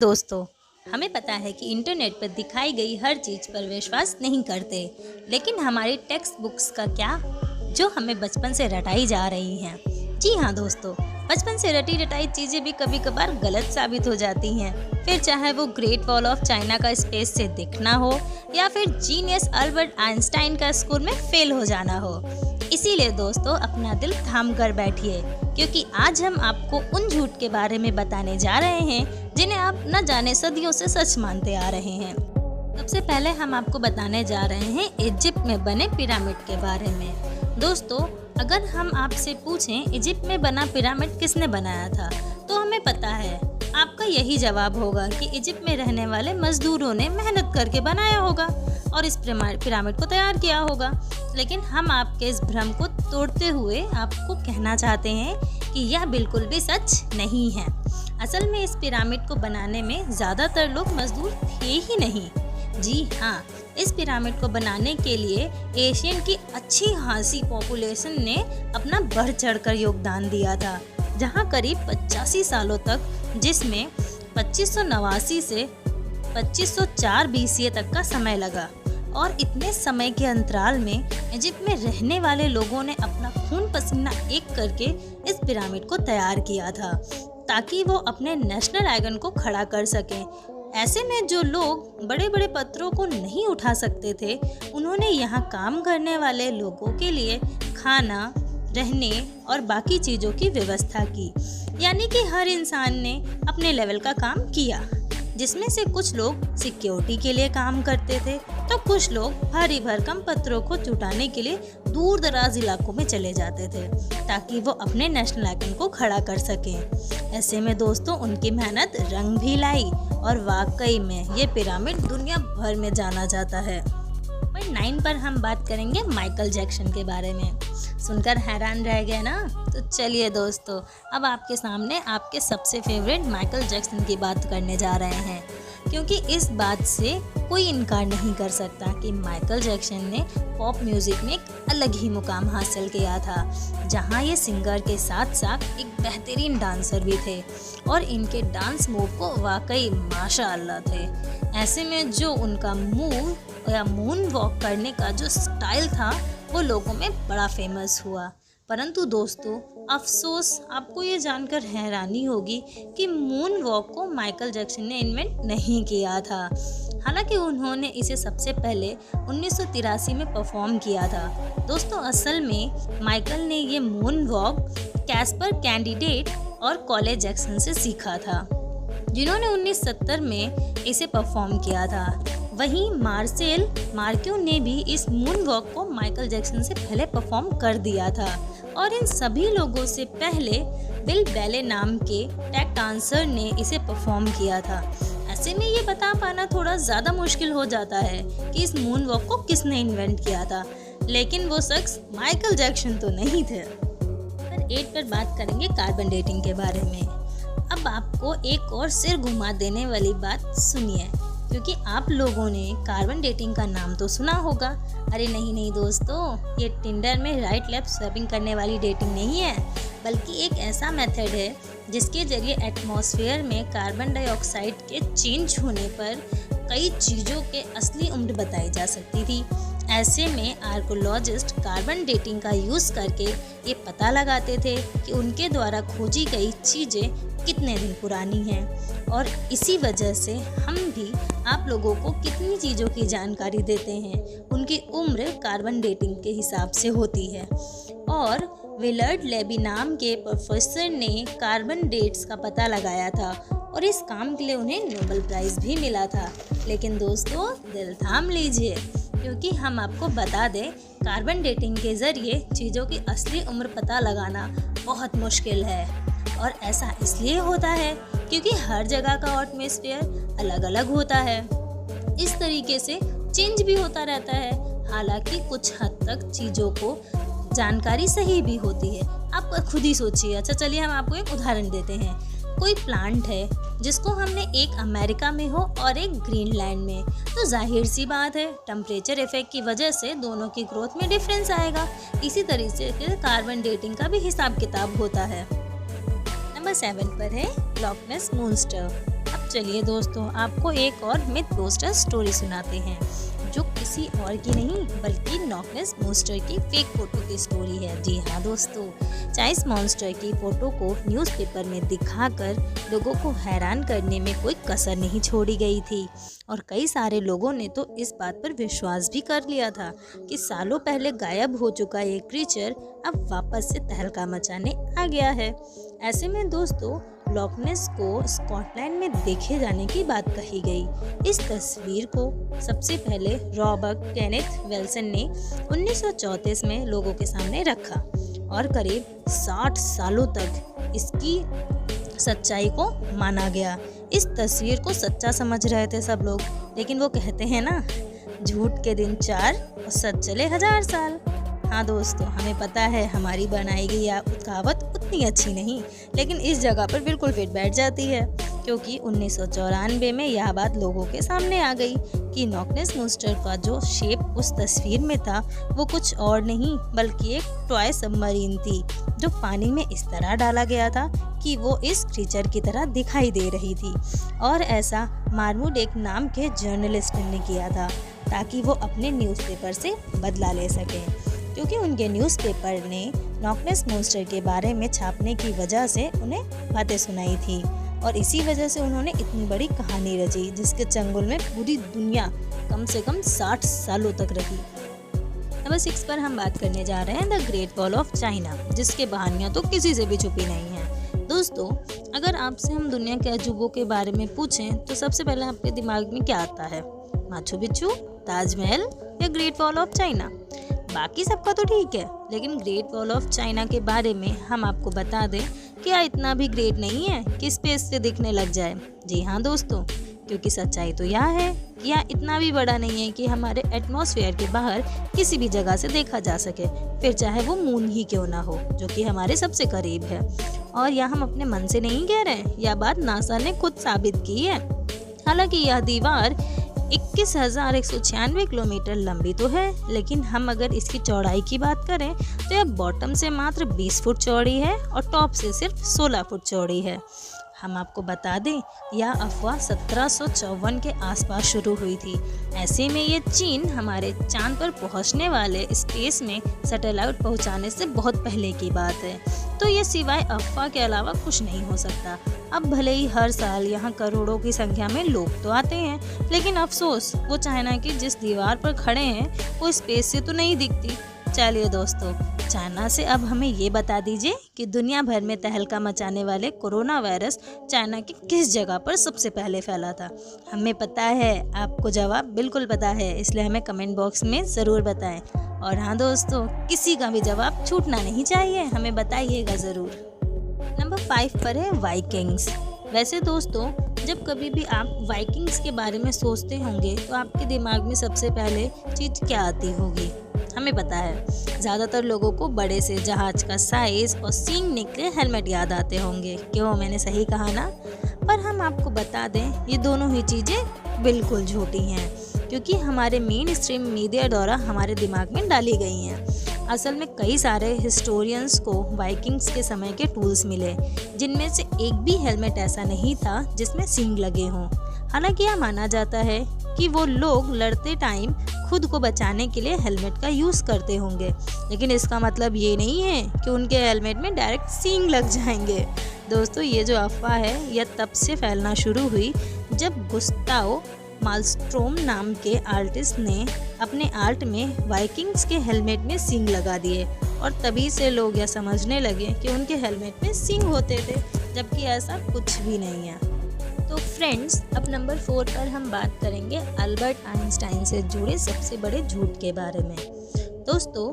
दोस्तों, हमें पता है कि इंटरनेट पर दिखाई गई हर चीज़ पर विश्वास नहीं करते, लेकिन हमारी टेक्स्ट बुक्स का क्या, जो हमें बचपन से रटाई जा रही हैं। जी हाँ दोस्तों, बचपन से रटी रटाई चीज़ें भी कभी कभार गलत साबित हो जाती हैं। फिर चाहे वो ग्रेट वॉल ऑफ चाइना का स्पेस से दिखना हो या फिर जीनियस अल्बर्ट आइंस्टाइन का स्कूल में फेल हो जाना हो। इसीलिए दोस्तों, अपना दिल थाम कर बैठिए, क्योंकि आज हम आपको उन झूठ के बारे में बताने जा रहे हैं जिन्हें आप न जाने सदियों से सच मानते आ रहे हैं। सबसे पहले हम आपको बताने जा रहे हैं इजिप्ट में बने पिरामिड के बारे में। दोस्तों, अगर हम आपसे पूछें इजिप्ट में बना पिरामिड किसने बनाया था, तो हमें पता है आपका यही जवाब होगा कि इजिप्ट में रहने वाले मजदूरों ने मेहनत करके बनाया होगा और इस पिरामिड को तैयार किया होगा। लेकिन हम आपके इस भ्रम को तोड़ते हुए आपको कहना चाहते हैं कि यह बिल्कुल भी सच नहीं है। असल में इस पिरामिड को बनाने में ज़्यादातर लोग मजदूर थे ही नहीं। जी हाँ, इस पिरामिड को बनाने के लिए एशियन की अच्छी खासी पॉपुलेशन ने अपना बढ़ चढ़कर योगदान दिया था, जहाँ करीब 85 सालों तक, जिसमें 2589 से 2504 BCE तक का समय लगा। और इतने समय के अंतराल में इजिप्ट में रहने वाले लोगों ने अपना खून पसीना एक करके इस पिरामिड को तैयार किया था, ताकि वो अपने नेशनल आइकन को खड़ा कर सकें। ऐसे में जो लोग बड़े बड़े पत्थरों को नहीं उठा सकते थे, उन्होंने यहाँ काम करने वाले लोगों के लिए खाना, रहने और बाकी चीज़ों की व्यवस्था की। यानी कि हर इंसान ने अपने लेवल का काम किया, जिसमें से कुछ लोग सिक्योरिटी के लिए काम करते थे, तो कुछ लोग भारी भरकम पत्थरों को जुटाने के लिए दूर दराज इलाकों में चले जाते थे, ताकि वो अपने नेशनल आइकन को खड़ा कर सकें। ऐसे में दोस्तों, उनकी मेहनत रंग भी लाई और वाकई में ये पिरामिड दुनिया भर में जाना जाता है। नंबर 9 पर हम बात करेंगे माइकल जैक्सन के बारे में। सुनकर हैरान रह गए ना? तो चलिए दोस्तों, अब आपके सामने आपके सबसे फेवरेट माइकल जैक्सन की बात करने जा रहे हैं, क्योंकि इस बात से कोई इनकार नहीं कर सकता कि माइकल जैक्सन ने पॉप म्यूज़िक में एक अलग ही मुकाम हासिल किया था, जहां ये सिंगर के साथ साथ एक बेहतरीन डांसर भी थे और इनके डांस मूव को वाकई माशाअल्लाह थे। ऐसे में जो उनका मूव या मून वॉक करने का जो स्टाइल था, वो लोगों में बड़ा फेमस हुआ। परंतु दोस्तों, अफसोस आपको ये जानकर हैरानी होगी कि मून वॉक को माइकल जैक्सन ने इन्वेंट नहीं किया था। हालांकि उन्होंने इसे सबसे पहले 1983 में परफॉर्म किया था। दोस्तों, असल में माइकल ने ये मून वॉक कैस्पर कैंडिडेट और कॉलेज जैक्सन से सीखा था, जिन्होंने 1970 में इसे परफॉर्म किया था। वहीं मार्सेल मार्क्यू ने भी इस मून वॉक को माइकल जैक्सन से पहले परफॉर्म कर दिया था, और इन सभी लोगों से पहले बिल बैले नाम के टैग डांसर ने इसे परफॉर्म किया था। ऐसे में ये बता पाना थोड़ा ज़्यादा मुश्किल हो जाता है कि इस मून वॉक को किसने इन्वेंट किया था, लेकिन वो शख्स माइकल जैक्सन तो नहीं थे। नंबर 8 पर बात करेंगे कार्बन डेटिंग के बारे में। अब आपको एक और सिर घुमा देने वाली बात सुनिए, क्योंकि आप लोगों ने कार्बन डेटिंग का नाम तो सुना होगा। अरे नहीं दोस्तों, ये टिंडर में राइट लेफ्ट स्वैपिंग करने वाली डेटिंग नहीं है, बल्कि एक ऐसा मेथड है जिसके जरिए एटमॉस्फेयर में कार्बन डाइऑक्साइड के चेंज होने पर कई चीज़ों के असली उम्र बताई जा सकती थी। ऐसे में आर्कोलॉजिस्ट कार्बन डेटिंग का यूज़ करके ये पता लगाते थे कि उनके द्वारा खोजी गई चीज़ें कितने दिन पुरानी हैं, और इसी वजह से हम भी आप लोगों को कितनी चीज़ों की जानकारी देते हैं, उनकी उम्र कार्बन डेटिंग के हिसाब से होती है। और विलर्ड लेबी नाम के प्रोफेसर ने कार्बन डेट्स का पता लगाया था, और इस काम के लिए उन्हें नोबेल प्राइज़ भी मिला था। लेकिन दोस्तों, दिल थाम लीजिए, क्योंकि हम आपको बता दें, कार्बन डेटिंग के ज़रिए चीज़ों की असली उम्र पता लगाना बहुत मुश्किल है। और ऐसा इसलिए होता है क्योंकि हर जगह का एटमॉस्फेयर अलग अलग होता है। इस तरीके से चेंज भी होता रहता है। हालांकि कुछ हद तक चीज़ों को जानकारी सही भी होती है। आप खुद ही सोचिए। अच्छा चलिए, हम आपको एक उदाहरण देते हैं। कोई प्लांट है जिसको हमने एक अमेरिका में हो और एक ग्रीनलैंड में, तो जाहिर सी बात है टेम्परेचर इफेक्ट की वजह से दोनों की ग्रोथ में डिफरेंस आएगा। इसी तरीके से कार्बन डेटिंग का भी हिसाब किताब होता है। नंबर 7 पर है लॉक नेस मॉन्स्टर। अब चलिए दोस्तों, आपको एक और मिथ बस्टर स्टोरी सुनाते हैं, जो किसी और की नहीं बल्कि लॉकनेस मॉन्स्टर की फेक फोटो की स्टोरी है। जी हाँ दोस्तों, चाइस मॉन्स्टर की फोटो को न्यूज़पेपर में दिखाकर लोगों को हैरान करने में कोई कसर नहीं छोड़ी गई थी और कई सारे लोगों ने तो इस बात पर विश्वास भी कर लिया था कि सालों पहले गायब हो चुका ये क्रीचर अब वापस से तहलका मचाने आ गया है। ऐसे में दोस्तों, लॉकनेस को स्कॉटलैंड में देखे जाने की बात कही गई। इस तस्वीर को सबसे पहले रॉबर्ट केनेथ विल्सन ने 1934 में लोगों के सामने रखा और करीब 60 सालों तक इसकी सच्चाई को माना गया। इस तस्वीर को सच्चा समझ रहे थे सब लोग, लेकिन वो कहते हैं ना, झूठ के दिन 4 और सच चले 1000 साल। हाँ दोस्तों, हमें पता है हमारी बनाई गई कहावत उतनी अच्छी नहीं, लेकिन इस जगह पर बिल्कुल फिट बैठ जाती है, क्योंकि 1994 में यह बात लोगों के सामने आ गई कि लॉकनेस मॉन्स्टर का जो शेप उस तस्वीर में था वो कुछ और नहीं बल्कि एक टॉय सबमरीन थी, जो पानी में इस तरह डाला गया था कि वो इस क्रीचर की तरह दिखाई दे रही थी। और ऐसा मार्मूड एक नाम के जर्नलिस्ट ने किया था ताकि वो अपने न्यूज़पेपर से बदला ले सकें, क्योंकि उनके न्यूज़पेपर ने लॉकनेस मॉन्स्टर के बारे में छापने की वजह से उन्हें बातें सुनाई थी और इसी वजह से उन्होंने इतनी बड़ी कहानी रची, जिसके चंगुल में पूरी दुनिया कम से कम 60 सालों तक रही। नंबर 6 पर हम बात करने जा रहे हैं the great wall of China, जिसके बहानियाँ तो किसी से भी छुपी नहीं है। दोस्तों, अगर आपसे हम दुनिया के अजूबों के बारे में पूछें तो सबसे पहले आपके दिमाग में क्या आता है? माचू पिच्चू, ताजमहल या ग्रेट वॉल ऑफ चाइना? बाकी सबका तो ठीक है, लेकिन ग्रेट वॉल ऑफ चाइना के बारे में हम आपको बता दें कि यह इतना भी ग्रेट नहीं है कि स्पेस से दिखने लग जाए। जी हाँ दोस्तों, क्योंकि सच्चाई तो यह है कि यह इतना भी बड़ा नहीं है कि हमारे एटमॉस्फेयर के बाहर किसी भी जगह से देखा जा सके, फिर चाहे वो मून ही क्यों ना हो, जो कि हमारे सबसे करीब है। और यह हम अपने मन से नहीं कह रहे, यह बात नासा ने खुद साबित की है। हालांकि यह दीवार 21,196 किलोमीटर लंबी तो है, लेकिन हम अगर इसकी चौड़ाई की बात करें तो यह बॉटम से मात्र 20 फुट चौड़ी है और टॉप से सिर्फ 16 फुट चौड़ी है। हम आपको बता दें, यह अफवाह 1754 के आसपास शुरू हुई थी। ऐसे में ये चीन हमारे चांद पर पहुंचने वाले स्पेस में सैटेलाइट पहुंचाने से बहुत पहले की बात है, तो ये सिवाय अफवाह के अलावा कुछ नहीं हो सकता। अब भले ही हर साल यहाँ करोड़ों की संख्या में लोग तो आते हैं, लेकिन अफसोस वो चाइना की जिस दीवार पर खड़े हैं वो स्पेस से तो नहीं दिखती। चलिए दोस्तों, चाइना से अब हमें ये बता दीजिए कि दुनिया भर में तहलका मचाने वाले कोरोना वायरस चाइना की किस जगह पर सबसे पहले फैला था? हमें पता है, आपको जवाब बिल्कुल पता है, इसलिए हमें कमेंट बॉक्स में ज़रूर बताएं। और हाँ दोस्तों, किसी का भी जवाब छूटना नहीं चाहिए, हमें बताइएगा ज़रूर। नंबर 5 पर है वाइकिंग्स। वैसे दोस्तों, जब कभी भी आप वाइकिंग्स के बारे में सोचते होंगे तो आपके दिमाग में सबसे पहले चीज़ क्या आती होगी? हमें पता है, ज़्यादातर लोगों को बड़े से जहाज का साइज और सींग निकले हेलमेट याद आते होंगे। क्यों, मैंने सही कहा ना? पर हम आपको बता दें, ये दोनों ही चीज़ें बिल्कुल झूठी हैं, क्योंकि हमारे मेन स्ट्रीम मीडिया द्वारा हमारे दिमाग में डाली गई हैं। असल में कई सारे हिस्टोरियंस को वाइकिंग्स के समय के टूल्स मिले, जिनमें से एक भी हेलमेट ऐसा नहीं था जिसमें सींग लगे हों। हालांकि यह माना जाता है कि वो लोग लड़ते टाइम खुद को बचाने के लिए हेलमेट का यूज़ करते होंगे, लेकिन इसका मतलब ये नहीं है कि उनके हेलमेट में डायरेक्ट सींग लग जाएंगे। दोस्तों, ये जो अफवाह है यह तब से फैलना शुरू हुई जब गुस्ताव मालस्ट्रोम नाम के आर्टिस्ट ने अपने आर्ट में वाइकिंग्स के हेलमेट में सींग लगा दिए, और तभी से लोग यह समझने लगे कि उनके हेलमेट में सींग होते थे, जबकि ऐसा कुछ भी नहीं है। तो फ्रेंड्स, अब नंबर 4 पर हम बात करेंगे अल्बर्ट आइंस्टाइन से जुड़े सबसे बड़े झूठ के बारे में। दोस्तों,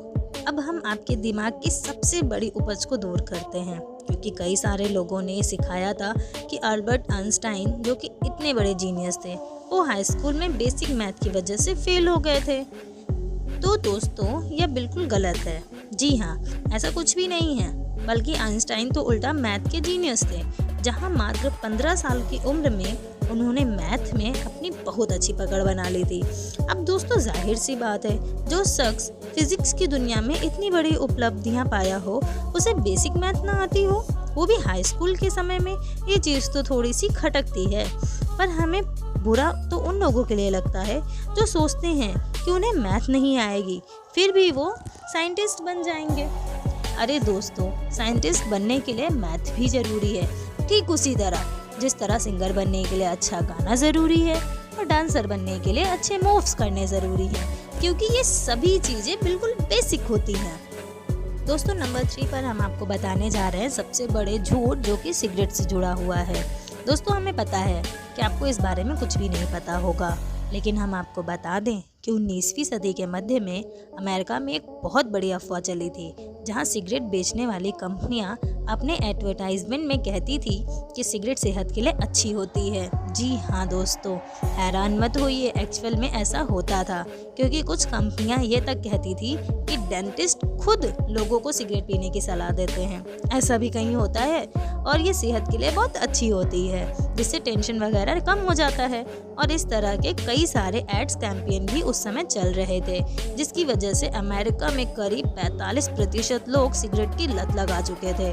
अब हम आपके दिमाग की सबसे बड़ी उपज को दूर करते हैं, क्योंकि कई सारे लोगों ने सिखाया था कि अल्बर्ट आइंस्टाइन, जो कि इतने बड़े जीनियस थे, वो हाई स्कूल में बेसिक मैथ की वजह से फेल हो गए थे। तो दोस्तों, यह बिल्कुल गलत है। जी हाँ, ऐसा कुछ भी नहीं है, बल्कि आइंस्टाइन तो उल्टा मैथ के जीनियस थे, जहाँ मात्र 15 साल की उम्र में उन्होंने मैथ में अपनी बहुत अच्छी पकड़ बना ली थी। अब दोस्तों, जाहिर सी बात है, जो शख्स फिजिक्स की दुनिया में इतनी बड़ी उपलब्धियां पाया हो, उसे बेसिक मैथ ना आती हो, वो भी हाई स्कूल के समय में, ये चीज़ तो थोड़ी सी खटकती है। पर हमें बुरा तो उन लोगों के लिए लगता है जो सोचते हैं कि उन्हें मैथ नहीं आएगी फिर भी वो साइंटिस्ट बन जाएंगे। अरे दोस्तों, साइंटिस्ट बनने के लिए मैथ भी ज़रूरी है, ठीक उसी तरह जिस तरह सिंगर बनने के लिए अच्छा गाना ज़रूरी है और डांसर बनने के लिए अच्छे मूव्स करने ज़रूरी हैं, क्योंकि ये सभी चीज़ें बिल्कुल बेसिक होती हैं। दोस्तों, नंबर 3 पर हम आपको बताने जा रहे हैं सबसे बड़े झूठ जो कि सिगरेट से जुड़ा हुआ है। दोस्तों, हमें पता है कि आपको इस बारे में कुछ भी नहीं पता होगा, लेकिन हम आपको बता दें कि 19वीं सदी के मध्य में अमेरिका में एक बहुत बड़ी अफवाह चली थी, जहां सिगरेट बेचने वाली कंपनियां अपने एडवर्टाइजमेंट में कहती थी कि सिगरेट सेहत के लिए अच्छी होती है। जी हाँ दोस्तों, हैरान मत होइए, एक्चुअल में ऐसा होता था, क्योंकि कुछ कंपनियां ये तक कहती थी कि डेंटिस्ट खुद लोगों को सिगरेट पीने की सलाह देते हैं। ऐसा भी कहीं होता है और ये सेहत के लिए बहुत अच्छी होती है, जिससे टेंशन वगैरह कम हो जाता है। और इस तरह के कई सारे एड्स कैंपेन भी उस समय चल रहे थे, जिसकी वजह से अमेरिका में करीब 45% लोग सिगरेट की लत लगा चुके थे।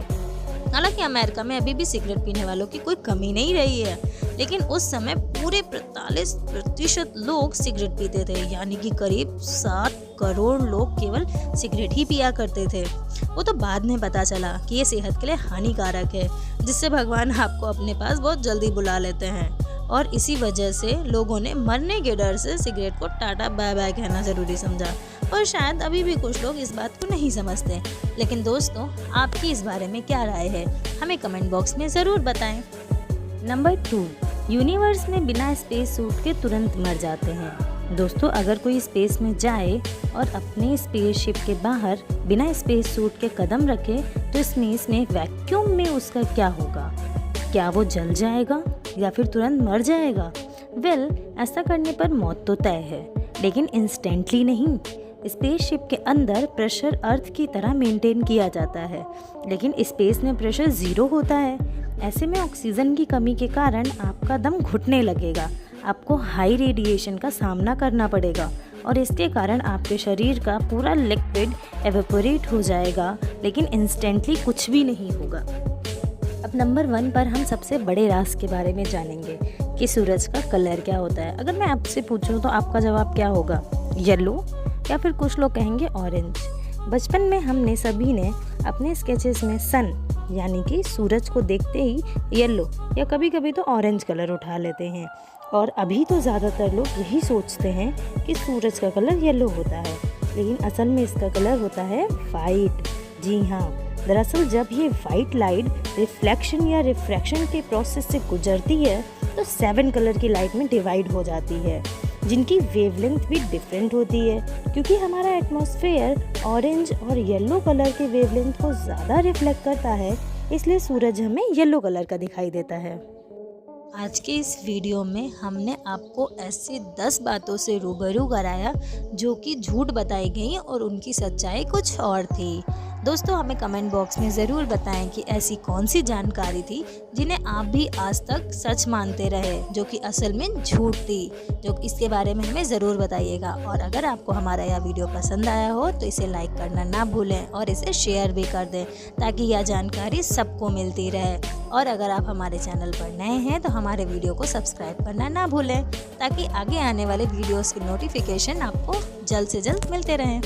हालांकि अमेरिका में अभी भी सिगरेट पीने वालों की कोई कमी नहीं रही है, लेकिन उस समय पूरे 45% लोग सिगरेट पीते थे, यानी कि करीब 7 करोड़ लोग केवल सिगरेट ही पिया करते थे। वो तो बाद में पता चला कि ये सेहत के लिए हानिकारक है, जिससे भगवान आपको अपने पास बहुत जल्दी बुला लेते हैं। और इसी वजह से लोगों ने मरने के डर से सिगरेट को टाटा बाय बाय कहना ज़रूरी समझा, और शायद अभी भी कुछ लोग इस बात को नहीं समझते। लेकिन दोस्तों, आपकी इस बारे में क्या राय है, हमें कमेंट बॉक्स में ज़रूर बताएं। नंबर 2, यूनिवर्स में बिना स्पेस सूट के तुरंत मर जाते हैं। दोस्तों, अगर कोई स्पेस में जाए और अपने स्पेसशिप के बाहर बिना स्पेस सूट के कदम रखे तो स्पेस में वैक्यूम में उसका क्या होगा? क्या वो जल जाएगा या फिर तुरंत मर जाएगा? वेल, ऐसा करने पर मौत तो तय है, लेकिन इंस्टेंटली नहीं। स्पेसशिप के अंदर प्रेशर अर्थ की तरह मेंटेन किया जाता है, लेकिन स्पेस में प्रेशर 0 होता है। ऐसे में ऑक्सीजन की कमी के कारण आपका दम घुटने लगेगा, आपको हाई रेडिएशन का सामना करना पड़ेगा और इसके कारण आपके शरीर का पूरा लिक्विड एवेपोरेट हो जाएगा, लेकिन इंस्टेंटली कुछ भी नहीं होगा। अब नंबर 1 पर हम सबसे बड़े राज के बारे में जानेंगे कि सूरज का कलर क्या होता है। अगर मैं आपसे पूछूं तो आपका जवाब क्या होगा? येलो, या फिर कुछ लोग कहेंगे ऑरेंज। बचपन में हमने सभी ने अपने स्केचेस में सन यानी कि सूरज को देखते ही येलो या कभी कभी तो ऑरेंज कलर उठा लेते हैं, और अभी तो ज़्यादातर लोग यही सोचते हैं कि सूरज का कलर येलो होता है, लेकिन असल में इसका कलर होता है वाइट। जी हाँ, दरअसल जब ये वाइट लाइट रिफ्लेक्शन या रिफ्रैक्शन के प्रोसेस से गुजरती है तो 7 कलर की लाइट में डिवाइड हो जाती है, जिनकी वेवलेंथ भी डिफरेंट होती है। क्योंकि हमारा एटमॉस्फेयर ऑरेंज और येलो कलर के वेवलेंथ को ज़्यादा रिफ्लेक्ट करता है, इसलिए सूरज हमें येलो कलर का दिखाई देता है। आज के इस वीडियो में हमने आपको ऐसे 10 बातों से रूबरू कराया जो कि झूठ बताई गई और उनकी सच्चाई कुछ और थी। दोस्तों, हमें कमेंट बॉक्स में ज़रूर बताएं कि ऐसी कौन सी जानकारी थी जिन्हें आप भी आज तक सच मानते रहे, जो कि असल में झूठ थी। जो इसके बारे में हमें ज़रूर बताइएगा। और अगर आपको हमारा यह वीडियो पसंद आया हो तो इसे लाइक करना ना भूलें और इसे शेयर भी कर दें, ताकि यह जानकारी सबको मिलती रहे। और अगर आप हमारे चैनल पर नए हैं तो हमारे वीडियो को सब्सक्राइब करना ना भूलें, ताकि आगे आने वाले वीडियोज़ की नोटिफिकेशन आपको जल्द से जल्द मिलते रहें।